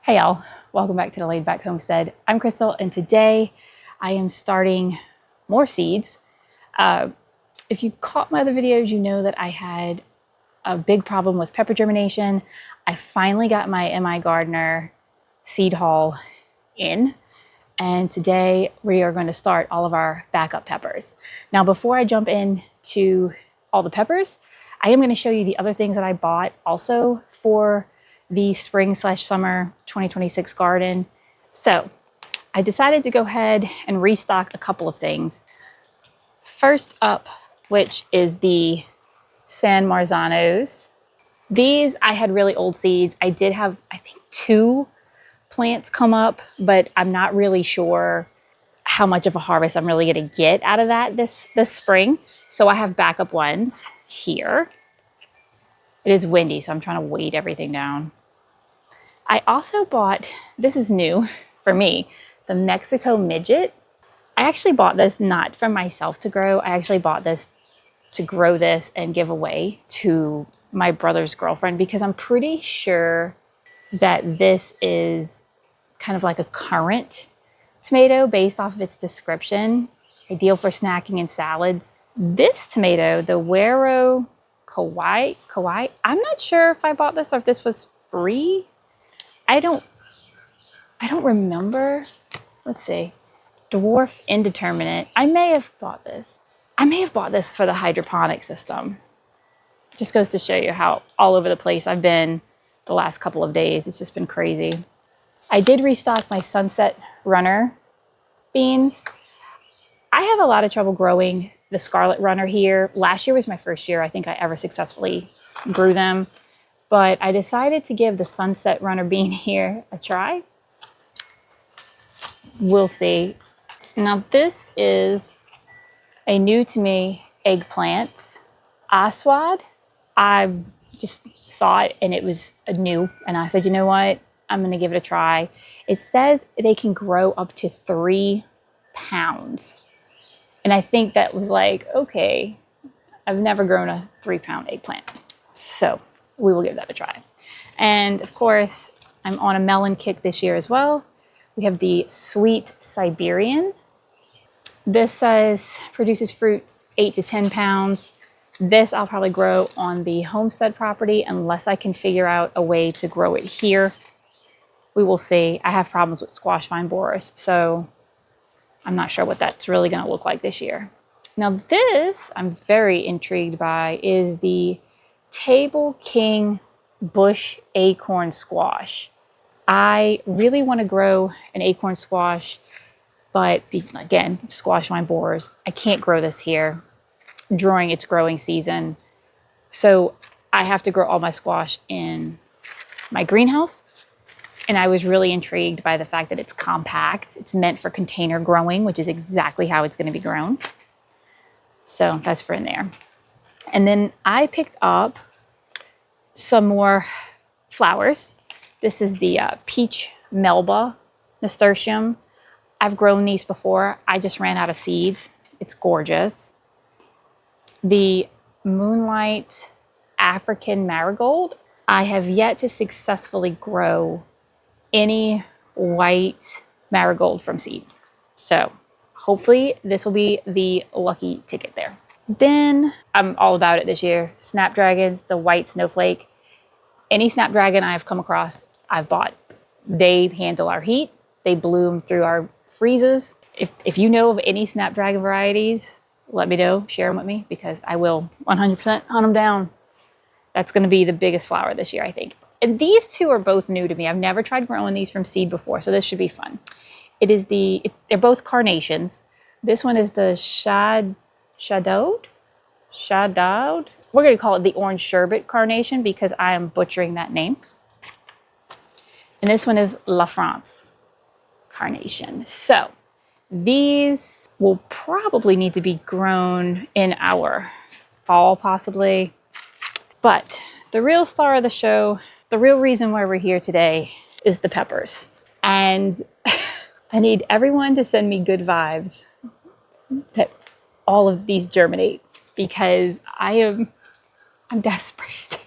Hey y'all, welcome back to the Laid-Back Homestead. I'm Crystal, and today I am starting more seeds. If you caught my other videos, you know that I had a big problem with pepper germination. I finally got my MI Gardener seed haul in, and today we are going to start all of our backup peppers. Now, before I jump into all the peppers, I am going to show you the other things that I bought also for the spring/summer 2026 garden. So I decided to go ahead and restock a couple of things. First up, which is the San Marzanos. These, I had really old seeds. I did have, I think, 2 plants come up, but I'm not really sure how much of a harvest I'm really going to get out of that this spring. So I have backup ones here. It is windy, so I'm trying to weight everything down. I also bought, this is new for me, the Mexico Midget. I actually bought this not for myself to grow. I actually bought this to grow this and give away to my brother's girlfriend, because I'm pretty sure that this is kind of like a currant tomato based off of its description. Ideal for snacking and salads. This tomato, the Wero Kawaii, I'm not sure if I bought this or if this was free. I don't remember. Let's see. Dwarf Indeterminate. I may have bought this. I may have bought this for the hydroponic system. Just goes to show you how all over the place I've been the last couple of days. It's just been crazy. I did restock my Sunset Runner beans. I have a lot of trouble growing the Scarlet Runner here. Last year was my first year I think I ever successfully grew them. But I decided to give the Sunset Runner bean here a try. We'll see. Now this is a new to me eggplant, Aswad. I just saw it and it was new, and I said, you know what? I'm gonna give it a try. It says they can grow up to 3 pounds. And I think that was like, okay, I've never grown a 3-pound eggplant. So we will give that a try. And of course, I'm on a melon kick this year as well. We have the Sweet Siberian. This says produces fruits 8 to 10 pounds. This I'll probably grow on the homestead property unless I can figure out a way to grow it here. We will see. I have problems with squash vine borers, so I'm not sure what that's really going to look like this year. Now this I'm very intrigued by is the Table King Bush Acorn Squash. I really want to grow an acorn squash, but again, squash vine borers. I can't grow this here during its growing season. So I have to grow all my squash in my greenhouse. And I was really intrigued by the fact that it's compact. It's meant for container growing, which is exactly how it's going to be grown. So that's for in there. And then I picked up some more flowers. This is the Peach Melba Nasturtium. I've grown these before. I just ran out of seeds. It's gorgeous. The Moonlight African Marigold. I have yet to successfully grow any white marigold from seed. So hopefully this will be the lucky ticket there. Then I'm all about it this year. Snapdragons, the white snowflake. Any snapdragon I've come across, I've bought. They handle our heat. They bloom through our freezes. If you know of any snapdragon varieties, let me know. Share them with me, because I will 100% hunt them down. That's going to be the biggest flower this year, I think. And these two are both new to me. I've never tried growing these from seed before, so this should be fun. They're both carnations. This one is the Shadowed. We're going to call it the Orange Sherbet Carnation because I am butchering that name. And this one is La France Carnation. So these will probably need to be grown in our fall, possibly. But the real star of the show, the real reason why we're here today, is the peppers. And I need everyone to send me good vibes that all of these germinate, because I'm desperate.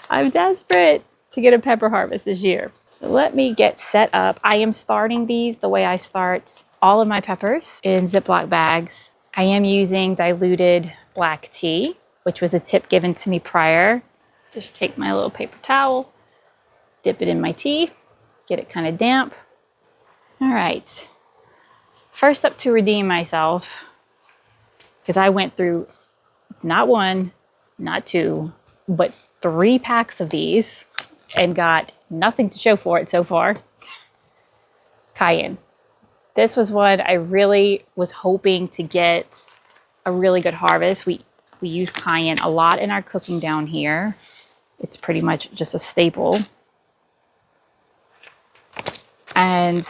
I'm desperate to get a pepper harvest this year. So let me get set up. I am starting these the way I start all of my peppers, in Ziploc bags. I am using diluted black tea, which was a tip given to me prior. Just take my little paper towel, dip it in my tea, get it kind of damp. All right. First up to redeem myself, because I went through not one, not two, but 3 packs of these and got nothing to show for it so far. Cayenne. This was one I really was hoping to get a really good harvest. We use cayenne a lot in our cooking down here. It's pretty much just a staple. And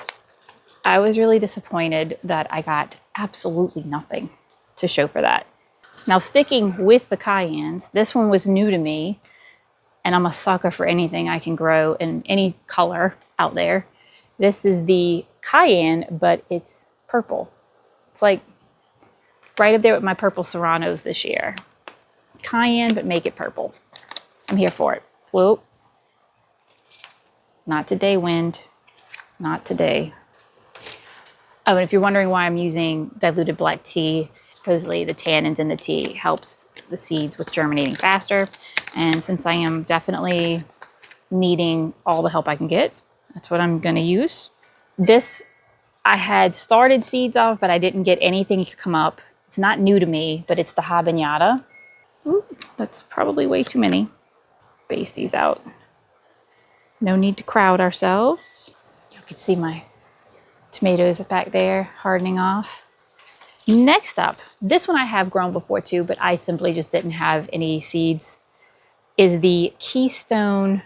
I was really disappointed that I got absolutely nothing to show for that. Now, sticking with the cayennes, this one was new to me, and I'm a sucker for anything I can grow in any color out there. This is the cayenne, but it's purple. It's like right up there with my purple serranos this year. Cayenne, but make it purple. I'm here for it. Whoop. Not today, wind. Not today. Oh, and if you're wondering why I'm using diluted black tea, supposedly the tannins in the tea helps the seeds with germinating faster. And since I am definitely needing all the help I can get, that's what I'm going to use. This I had started seeds of, but I didn't get anything to come up. It's not new to me, but it's the habanada. Ooh, that's probably way too many. Base these out. No need to crowd ourselves. You can see my tomatoes back there hardening off. Next up, this one I have grown before too, but I simply just didn't have any seeds, is the Keystone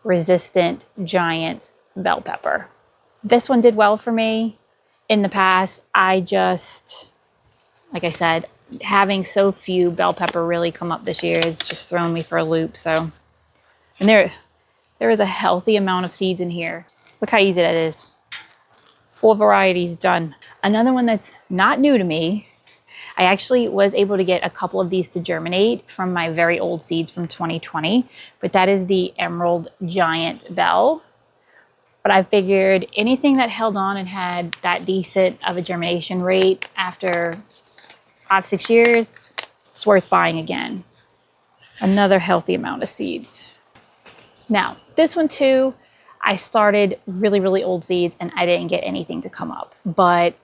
resistant giant bell pepper. This one did well for me in the past. I just, like I said, having so few bell pepper really come up this year has just thrown me for a loop. So, and there is a healthy amount of seeds in here. Look how easy that is. 4 varieties done. Another one that's not new to me, I actually was able to get a couple of these to germinate from my very old seeds from 2020, but that is the Emerald Giant Bell. But I figured anything that held on and had that decent of a germination rate after 5-6 years, it's worth buying again. Another healthy amount of seeds. Now, this one too, I started really, really old seeds and I didn't get anything to come up, but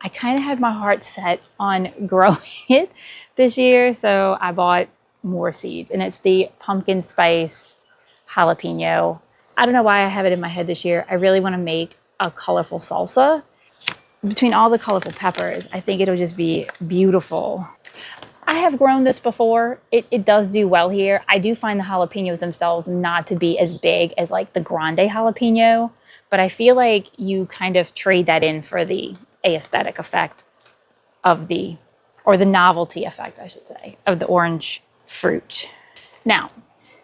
I kind of had my heart set on growing it this year. So I bought more seeds, and it's the pumpkin spice jalapeno. I don't know why I have it in my head this year. I really want to make a colorful salsa. Between all the colorful peppers, I think it'll just be beautiful. I have grown this before. It does do well here. I do find the jalapenos themselves not to be as big as like the grande jalapeno, but I feel like you kind of trade that in for the aesthetic effect of the, or the novelty effect, I should say, of the orange fruit. Now,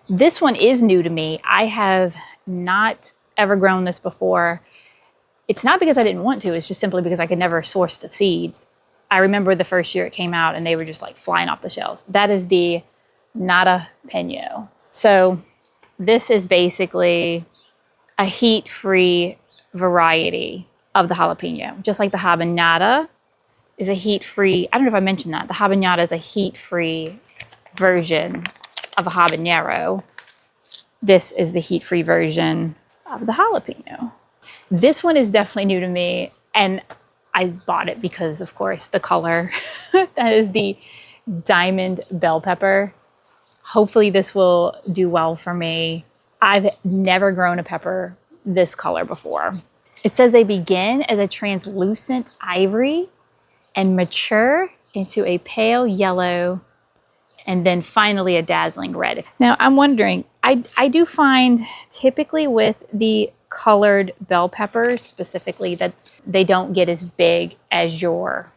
this one is new to me. I have not ever grown this before. It's not because I didn't want to, it's just simply because I could never source the seeds. I remember the first year it came out and they were just like flying off the shelves. That is the jalapeño. So this is basically a heat-free variety of the jalapeno. Just like the habanada is a heat-free, I don't know if I mentioned that, the habanada is a heat-free version of a habanero. This is the heat-free version of the jalapeno. This one is definitely new to me, and I bought it because, of course, the color. That is the diamond bell pepper. Hopefully this will do well for me. I've never grown a pepper this color before. It says they begin as a translucent ivory and mature into a pale yellow and then finally a dazzling red. Now I'm wondering, I do find typically with the colored bell peppers specifically that they don't get as big as your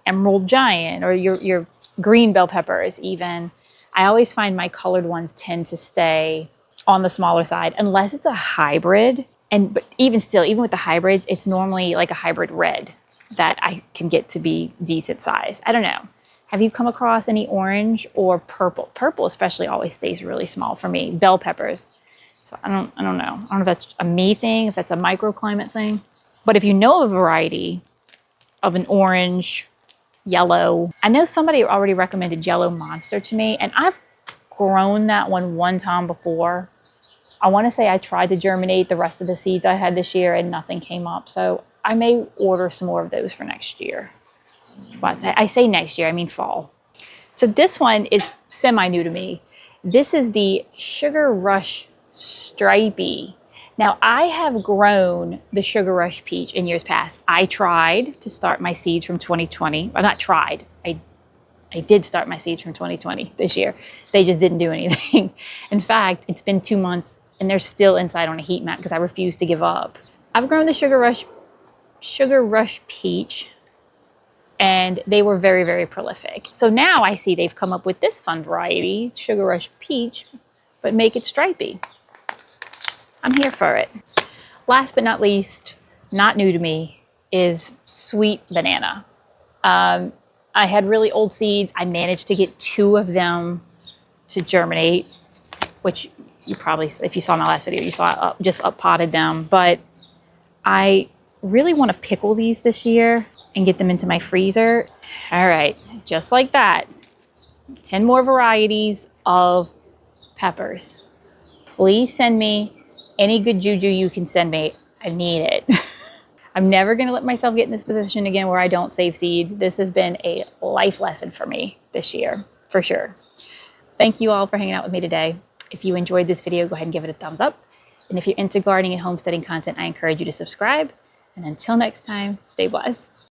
Emerald Giant or your green bell peppers even. I always find my colored ones tend to stay on the smaller side unless it's a hybrid. But even still, even with the hybrids, it's normally like a hybrid red that I can get to be decent size. I don't know. Have you come across any orange or purple? Purple especially always stays really small for me. Bell peppers. So I don't know. I don't know if that's a me thing, if that's a microclimate thing. But if you know a variety of an orange, yellow, I know somebody already recommended Yellow Monster to me, and I've grown that one time before. I want to say I tried to germinate the rest of the seeds I had this year and nothing came up. So I may order some more of those for next year. But I say next year, I mean fall. So this one is semi-new to me. This is the Sugar Rush Stripey. Now I have grown the Sugar Rush peach in years past. I tried to start my seeds from 2020. Well, not tried. I did start my seeds from 2020 this year. They just didn't do anything. In fact, it's been 2 months and they're still inside on a heat mat because I refuse to give up. I've grown the Sugar Rush peach, and they were very, very prolific. So now I see they've come up with this fun variety, Sugar Rush peach, but make it stripy. I'm here for it. Last but not least, not new to me, is sweet banana. I had really old seeds. I managed to get 2 of them to germinate, which you probably, if you saw my last video, you saw I just up-potted them. But I really want to pickle these this year and get them into my freezer. All right, just like that, 10 more varieties of peppers. Please send me any good juju you can send me. I need it. I'm never going to let myself get in this position again where I don't save seeds. This has been a life lesson for me this year, for sure. Thank you all for hanging out with me today. If you enjoyed this video, go ahead and give it a thumbs up. And if you're into gardening and homesteading content, I encourage you to subscribe. And until next time, stay blessed.